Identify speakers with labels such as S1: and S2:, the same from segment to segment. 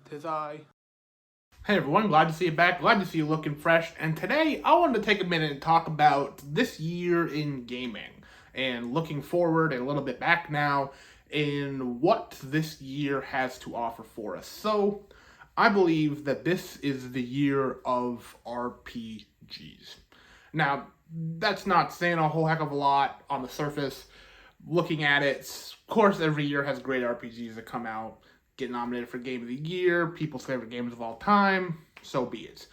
S1: 'Tis I. Hey everyone, glad to see you back. Glad to see you looking fresh. And today I wanted to take a minute and talk about this year in gaming and looking forward and a little bit back now in what this year has to offer for us. So I believe that this is the year of RPGs. Now, that's not saying a whole heck of a lot on the surface. Looking at it, of course, every year has great RPGs that come out, get nominated for Game of the Year, people's favorite games of all time, so be it.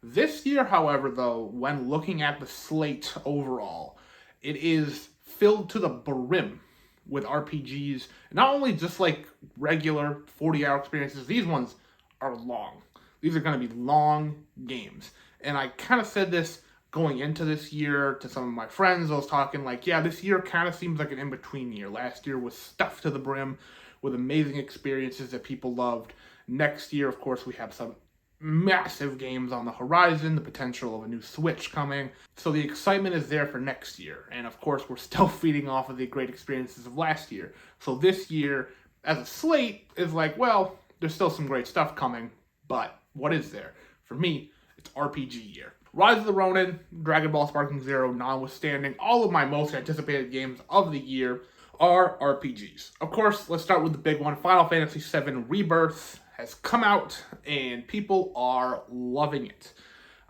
S1: This year, however, though, when looking at the slate overall, it is filled to the brim with RPGs, not only just like regular 40-hour experiences, these ones are long. These are going to be long games. And I kind of said this going into this year to some of my friends. I was talking like, yeah, this year kind of seems like an in-between year. Last year was stuffed to the brim with amazing experiences that people loved. Next year, of course, we have some massive games on the horizon, the potential of a new Switch coming. So the excitement is there for next year. And of course, we're still feeding off of the great experiences of last year. So this year, as a slate, is like, well, there's still some great stuff coming, but what is there? For me, it's RPG year. Rise of the Ronin, Dragon Ball Sparking Zero, notwithstanding, all of my most anticipated games of the year are RPGs. Of course, let's start with the big one. Final Fantasy VII Rebirth has come out, and people are loving it.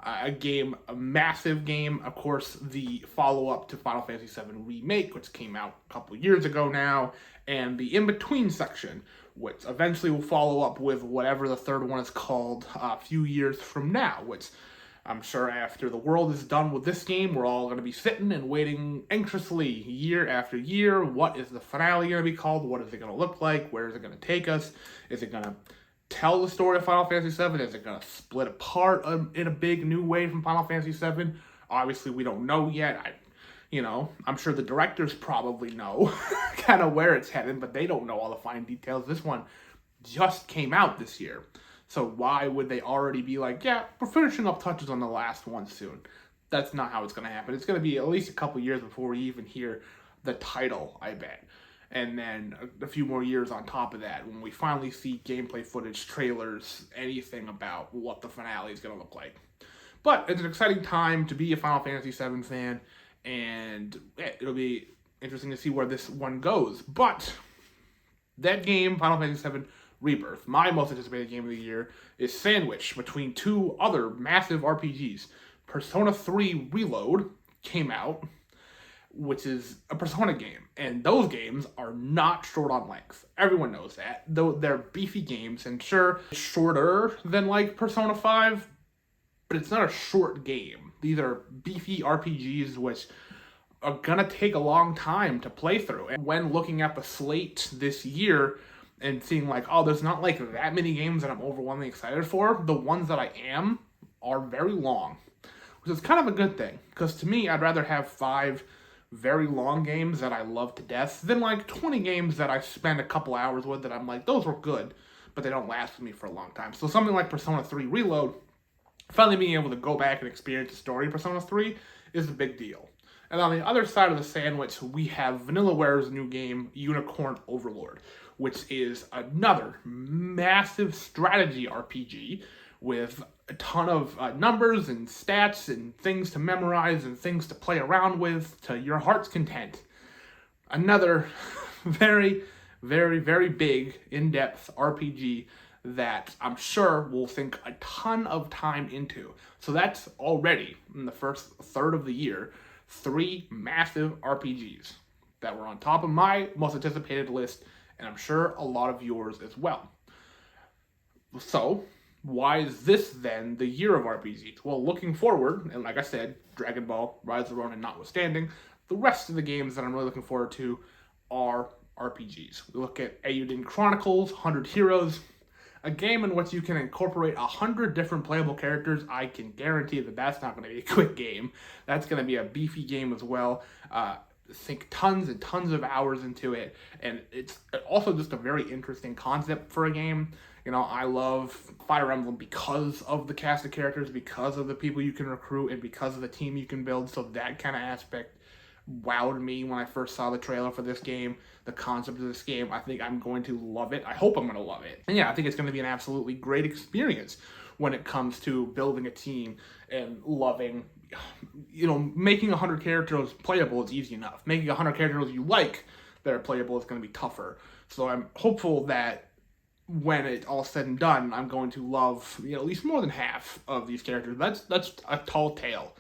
S1: A massive game. Of course, the follow-up to Final Fantasy VII Remake, which came out a couple years ago now, and the in-between section, which eventually will follow up with whatever the third one is called a few years from now, which I'm sure after the world is done with this game, we're all going to be sitting and waiting anxiously year after year. What is the finale going to be called? What is it going to look like? Where is it going to take us? Is it going to tell the story of Final Fantasy VII? Is it going to split apart in a big new way from Final Fantasy VII? Obviously, we don't know yet. I'm sure the directors probably know kind of where it's headed, but they don't know all the fine details. This one just came out this year. So why would they already be like, yeah, we're finishing up touches on the last one soon? That's not how it's going to happen. It's going to be at least a couple years before we even hear the title, I bet. And then a few more years on top of that when we finally see gameplay footage, trailers, anything about what the finale is going to look like. But it's an exciting time to be a Final Fantasy VII fan, and it'll be interesting to see where this one goes. But that game, Final Fantasy VII Rebirth, my most anticipated game of the year, is sandwiched between two other massive RPGs. Persona 3 Reload came out, which is a Persona game, and those games are not short on length. Everyone knows that, though they're beefy games, and sure, shorter than like Persona 5, but it's not a short game. These are beefy RPGs which are gonna take a long time to play through. And when looking at the slate this year, and seeing like, oh, there's not like that many games that I'm overwhelmingly excited for. The ones that I am are very long, which is kind of a good thing. Because to me, I'd rather have 5 very long games that I love to death than like 20 games that I spend a couple hours with that I'm like, those were good, but they don't last with me for a long time. So something like Persona 3 Reload, finally being able to go back and experience the story of Persona 3 is a big deal. And on the other side of the sandwich, we have Vanillaware's new game, Unicorn Overlord, which is another massive strategy RPG with a ton of numbers and stats and things to memorize and things to play around with to your heart's content. Another very, very, very big, in-depth RPG that I'm sure we'll sink a ton of time into. So that's already, in the first third of the year, 3 massive RPGs that were on top of my most anticipated list, and I'm sure a lot of yours as well. So, why is this then the year of RPGs? Well, looking forward, and like I said, Dragon Ball, Rise of the Ronin notwithstanding, the rest of the games that I'm really looking forward to are RPGs. We look at Auden Chronicles, 100 Heroes, a game in which you can incorporate 100 different playable characters. I can guarantee that that's not going to be a quick game. That's going to be a beefy game as well. Sink tons and tons of hours into it, and it's also just a very interesting concept for a game. I love Fire Emblem because of the cast of characters, because of the people you can recruit, and because of the team you can build. So that kind of aspect wowed me when I first saw the trailer for this game, the concept of this game. I think I'm going to love it. I hope I'm going to love it. And yeah, I think it's going to be an absolutely great experience when it comes to building a team and loving, making 100 characters playable is easy enough. Making 100 characters you like that are playable is going to be tougher. So I'm hopeful that when it's all said and done, I'm going to love, at least more than half of these characters. That's a tall tale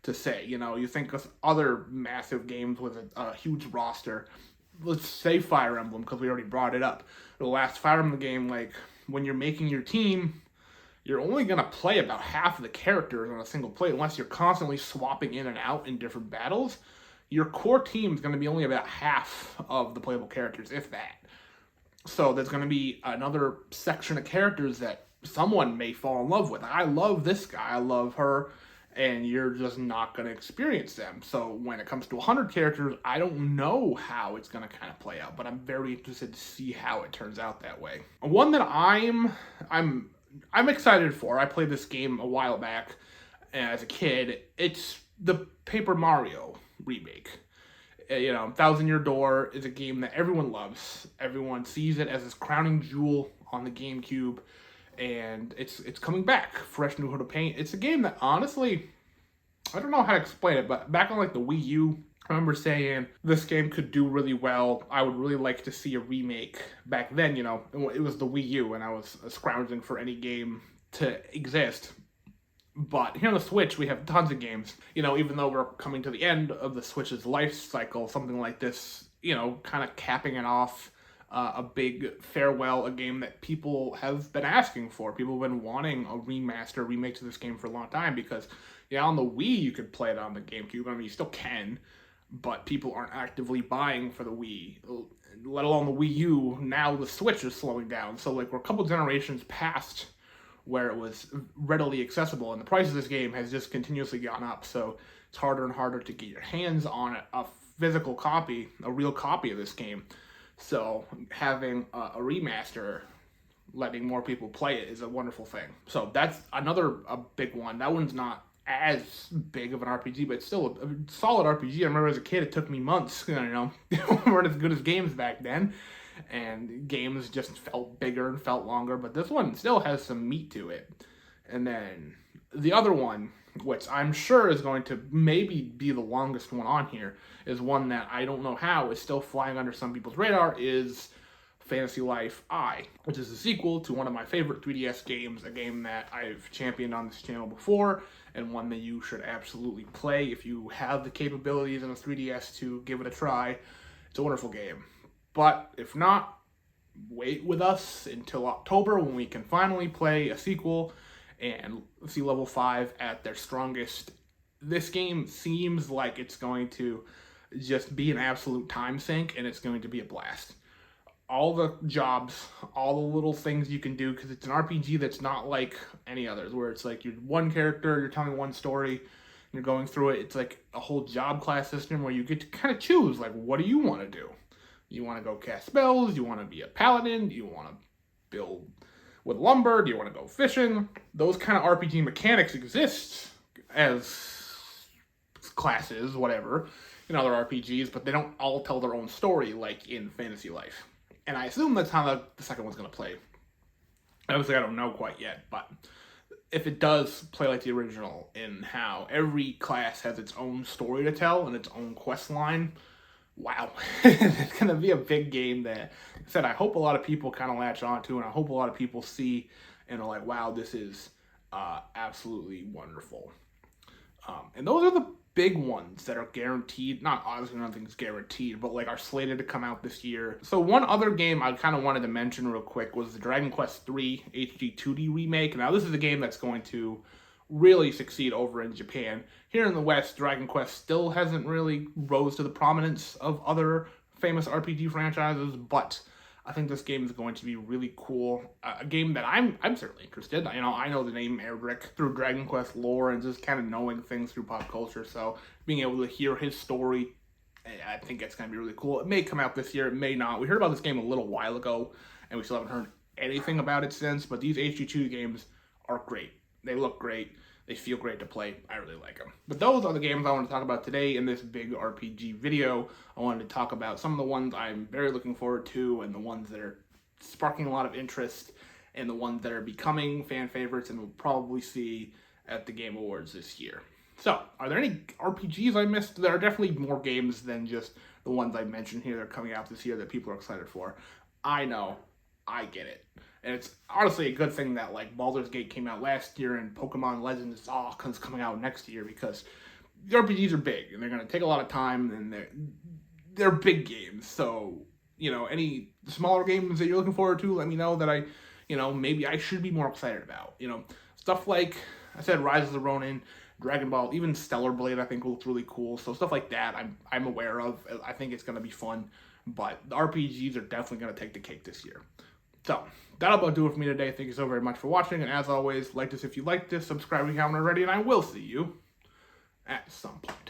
S1: to say. You think of other massive games with a huge roster. Let's say Fire Emblem, because we already brought it up. The last Fire Emblem game, like, when you're making your team, you're only going to play about half of the characters on a single play, unless you're constantly swapping in and out in different battles. Your core team is going to be only about half of the playable characters, if that. So there's going to be another section of characters that someone may fall in love with. I love this guy, I love her, and you're just not going to experience them. So when it comes to 100 characters, I don't know how it's going to kind of play out, but I'm very interested to see how it turns out that way. One that I'm excited for. I played this game a while back as a kid. It's the Paper Mario remake. Thousand Year Door is a game that everyone loves. Everyone sees it as this crowning jewel on the GameCube, and it's coming back, fresh new coat of paint. It's a game that, honestly, I don't know how to explain it, but back on the Wii U, I remember saying this game could do really well. I would really like to see a remake. Back then, it was the Wii U, and I was scrounging for any game to exist. But here on the Switch, we have tons of games. Even though we're coming to the end of the Switch's life cycle, something like this, kind of capping it off, a big farewell, a game that people have been asking for. People have been wanting a remake to this game for a long time because, on the Wii, you could play it on the GameCube. I mean, you still can, but people aren't actively buying for the Wii, let alone the Wii U. Now the Switch is slowing down. So, we're a couple generations past where it was readily accessible, and the price of this game has just continuously gone up, so it's harder and harder to get your hands on a physical copy, a real copy of this game. So having a remaster, letting more people play it, is a wonderful thing. So that's a big one. That one's not as big of an RPG, but it's still a solid RPG. I remember as a kid, it took me months, weren't as good as games back then, and games just felt bigger and felt longer, but this one still has some meat to it. And then the other one, which I'm sure is going to maybe be the longest one on here, is one that I don't know how is still flying under some people's radar, is Fantasy Life I, which is a sequel to one of my favorite 3DS games, a game that I've championed on this channel before, and one that you should absolutely play if you have the capabilities in a 3DS to give it a try. It's a wonderful game. But if not, wait with us until October when we can finally play a sequel and see Level 5 at their strongest. This game seems like it's going to just be an absolute time sink, and it's going to be a blast. All the jobs, all the little things you can do, because it's an RPG that's not like any others, where it's you're one character, you're telling one story, and you're going through it. It's like a whole job class system where you get to kind of choose, what do you want to do? You want to go cast spells? You want to be a paladin? Do you want to build with lumber? Do you want to go fishing? Those kind of RPG mechanics exist as classes, whatever, in other RPGs, but they don't all tell their own story like in Fantasy Life. And I assume that's how the second one's going to play. Obviously, I don't know quite yet, but if it does play like the original in how every class has its own story to tell and its own quest line, wow, it's going to be a big game that, like I said, I hope a lot of people kind of latch onto, and I hope a lot of people see and are like, wow, this is absolutely wonderful. And those are the big ones that are guaranteed. Not obviously nothing's guaranteed, but are slated to come out this year. So one other game I kind of wanted to mention real quick was the Dragon Quest III HD 2D remake. Now this is a game that's going to really succeed over in Japan. Here in the West, Dragon Quest still hasn't really rose to the prominence of other famous RPG franchises, but I think this game is going to be really cool. A game that I'm certainly interested. I know the name Erdrick through Dragon Quest lore and just kind of knowing things through pop culture, so being able to hear his story, I think it's going to be really cool. It may come out this year, it may not. We heard about this game a little while ago, and we still haven't heard anything about it since, but these HD2 games are great. They look great. They feel great to play. I really like them. But those are the games I want to talk about today in this big RPG video. I wanted to talk about some of the ones I'm very looking forward to and the ones that are sparking a lot of interest and the ones that are becoming fan favorites and we'll probably see at the Game Awards this year. So, are there any RPGs I missed? There are definitely more games than just the ones I mentioned here that are coming out this year that people are excited for. I know. I get it. And it's honestly a good thing that like Baldur's Gate came out last year and Pokemon Legends is coming out next year because the RPGs are big and they're going to take a lot of time and they're big games. So, any smaller games that you're looking forward to, let me know that maybe I should be more excited about. Stuff like I said, Rise of the Ronin, Dragon Ball, even Stellar Blade I think looks really cool. So stuff like that I'm aware of. I think it's going to be fun. But the RPGs are definitely going to take the cake this year. So, that'll about do it for me today. Thank you so very much for watching. And as always, like this if you like this, subscribe if you haven't already, and I will see you at some point.